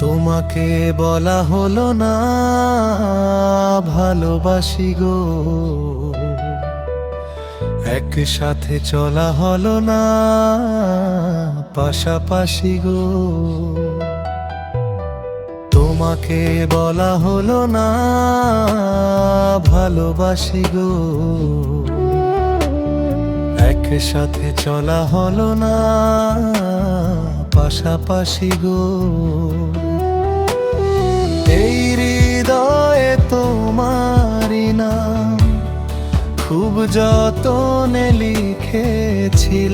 তোমাকে বলা হলো না ভালোবাসি গো, একসাথে চলা হলো না পাশাপাশি গো। তোমাকে বলা হলো না ভালোবাসি গো, একসাথে চলা হলো না পাশাপাশি গো। এই হৃদয়ে তোমারি নাম খুব যতনে লিখেছিলাম,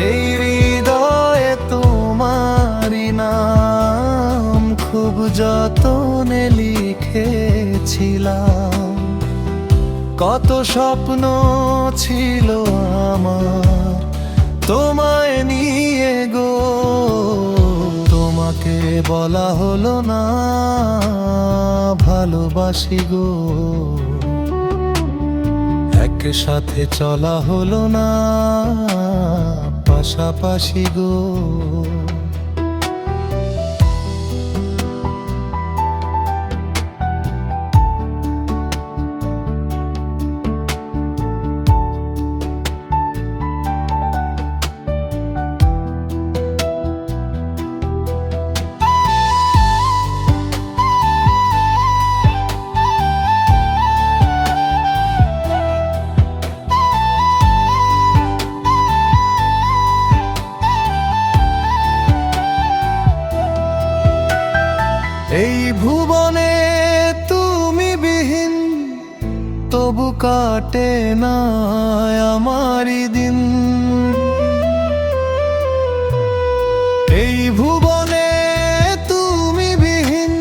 এই হৃদয়ে তোমারি নাম খুব যতনে লিখেছিলাম। কত স্বপ্ন ছিল আমার তোমায় নিয়ে গো, তোমাকে বলা হলো না ভালোবাসি গো, একসাথে চলা হলো না পাশাপাশি গো। এই ভুবনে তুমি বিহীন তবু কাটে না আমারই দিন, এই ভুবনে তুমি বিহীন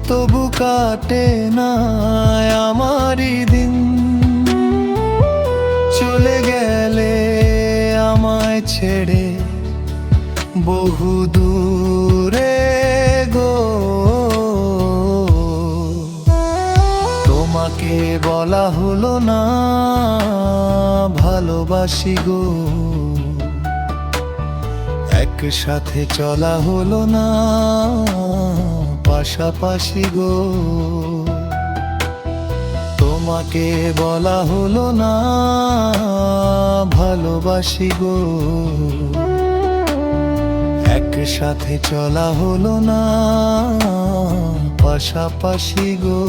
তবু কাটে না আমারই দিন। চলে গেলে আমায় ছেড়ে বহু দূরে গো, তোমাকে বলা হলো না ভালোবাসি গো, একসাথে চলা হলো না পাশাপাশি গো। তোমাকে বলা হলো না ভালোবাসি গো, একসাথে চলা হলো না পাশাপাশি গো।